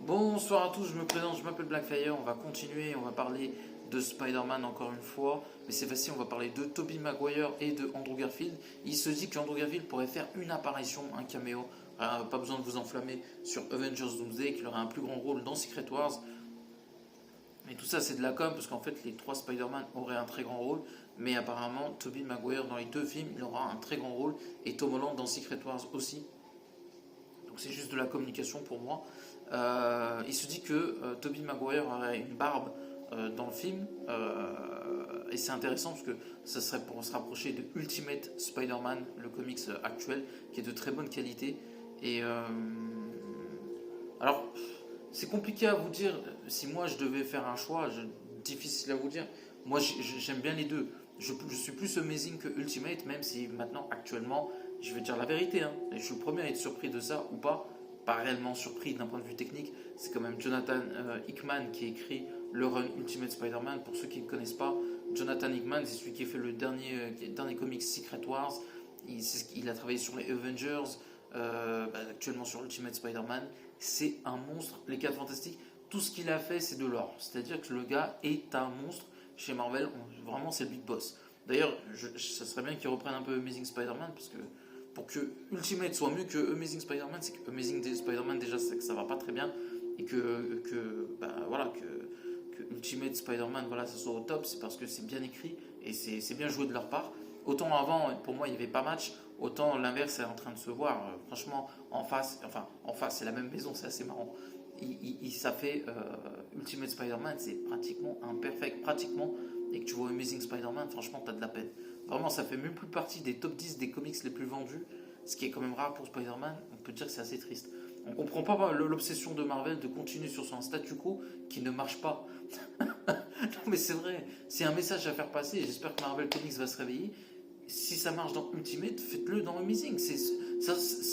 Bonsoir à tous, je me présente, je m'appelle Blackfire, on va continuer, on va parler de Spider-Man encore une fois, mais cette fois-ci on va parler de Tobey Maguire et de Andrew Garfield. Il se dit qu'Andrew Garfield pourrait faire une apparition, un caméo, pas besoin de vous enflammer sur Avengers Doomsday, qu'il aurait un plus grand rôle dans Secret Wars. Mais tout ça c'est de la com parce qu'en fait les trois Spider-Man auraient un très grand rôle, mais apparemment Tobey Maguire dans les deux films il aura un très grand rôle et Tom Holland dans Secret Wars aussi. Donc c'est juste de la communication pour moi. Il se dit que Tobey Maguire aurait une barbe dans le film. Et c'est intéressant parce que ça serait pour se rapprocher de Ultimate Spider-Man, le comics actuel, qui est de très bonne qualité. Et alors, c'est compliqué à vous dire. Si moi je devais faire un choix, difficile à vous dire. Moi j'aime bien les deux. Je suis plus Amazing que Ultimate, même si maintenant, actuellement, je vais dire la vérité. Hein, je suis le premier à être surpris de ça ou pas. Pas réellement surpris d'un point de vue technique. C'est quand même Jonathan Hickman qui écrit le run Ultimate Spider-Man. Pour ceux qui ne connaissent pas, Jonathan Hickman, c'est celui qui a fait le dernier comics Secret Wars. Il a travaillé sur les Avengers, actuellement sur Ultimate Spider-Man. C'est un monstre. Les 4 Fantastiques, tout ce qu'il a fait, c'est de l'or. C'est-à-dire que le gars est un monstre. Chez Marvel, vraiment, c'est le big boss. D'ailleurs, ça serait bien qu'il reprenne un peu Amazing Spider-Man, parce que pour que Ultimate soit mieux que Amazing Spider-Man, c'est que Amazing Spider-Man, déjà, c'est que ça va pas très bien. Et que Ultimate Spider-Man, voilà, ça soit au top, c'est parce que c'est bien écrit et c'est bien joué de leur part. Autant avant, pour moi, il n'y avait pas match, autant l'inverse est en train de se voir. Franchement, en face, c'est la même maison, c'est assez marrant. Ça fait Ultimate Spider-Man, c'est pratiquement imperfect, pratiquement. Et que tu vois Amazing Spider-Man, franchement, t'as de la peine. Vraiment, ça fait même plus partie des top 10 des comics les plus vendus, ce qui est quand même rare pour Spider-Man. On peut dire que c'est assez triste. On comprend pas l'obsession de Marvel de continuer sur son statu quo qui ne marche pas. Non, mais c'est vrai, c'est un message à faire passer. J'espère que Marvel Comics va se réveiller. Si ça marche dans Ultimate, faites-le dans Amazing.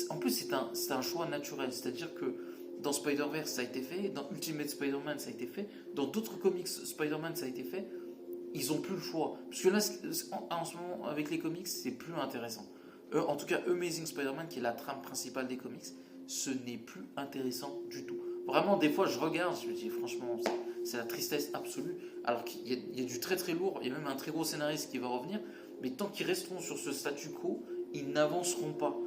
En plus, c'est un choix naturel. C'est-à-dire que dans Spider-Verse, ça a été fait. Dans Ultimate Spider-Man, ça a été fait. Dans d'autres comics, Spider-Man, ça a été fait. Ils n'ont plus le choix. Parce que là, en ce moment, avec les comics, c'est plus intéressant. En tout cas, Amazing Spider-Man, qui est la trame principale des comics, ce n'est plus intéressant du tout. Vraiment, des fois, je regarde, je me dis, franchement, c'est la tristesse absolue. Alors qu'il y a du très très lourd, il y a même un très gros scénariste qui va revenir, mais tant qu'ils resteront sur ce statu quo, ils n'avanceront pas.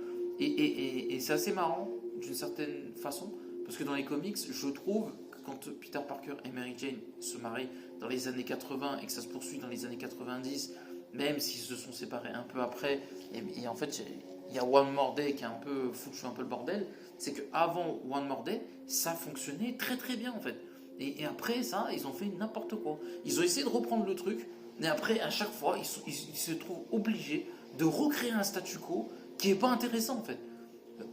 Et c'est assez marrant, d'une certaine façon, parce que dans les comics, je trouve que quand Peter Parker et Mary Jane se marient dans les années 80 et que ça se poursuit dans les années 90, même s'ils se sont séparés un peu après, et en fait, il y a One More Day qui a un peu foutu un peu le bordel, c'est qu'avant One More Day, ça fonctionnait très très bien en fait. Et après ça, ils ont fait n'importe quoi. Ils ont essayé de reprendre le truc, mais après, à chaque fois, ils se trouvent obligés de recréer un statu quo qui est pas intéressant en fait.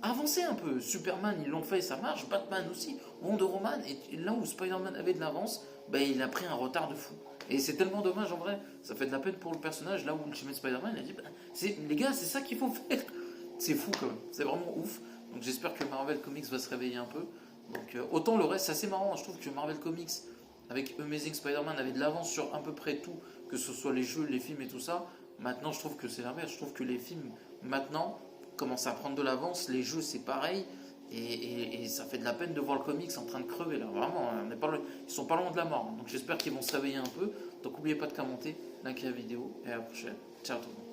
Avancez un peu. Superman, ils l'ont fait, ça marche. Batman aussi. Wonder Woman, et là où Spider-Man avait de l'avance, ben, il a pris un retard de fou. Et c'est tellement dommage en vrai. Ça fait de la peine pour le personnage. Là où Ultimate Spider-Man, il a dit les gars, c'est ça qu'il faut faire. C'est fou quand même. C'est vraiment ouf. Donc j'espère que Marvel Comics va se réveiller un peu. Donc autant le reste, c'est assez marrant. Je trouve que Marvel Comics, avec Amazing Spider-Man, avait de l'avance sur à peu près tout, que ce soit les jeux, les films et tout ça. Maintenant, je trouve que c'est l'inverse. Je trouve que les films, maintenant, commencent à prendre de l'avance. Les jeux, c'est pareil. Et ça fait de la peine de voir le comics en train de crever là. Vraiment, ils sont pas loin de la mort. Donc j'espère qu'ils vont se réveiller un peu. Donc n'oubliez pas de commenter, liker la vidéo et à la prochaine. Ciao tout le monde.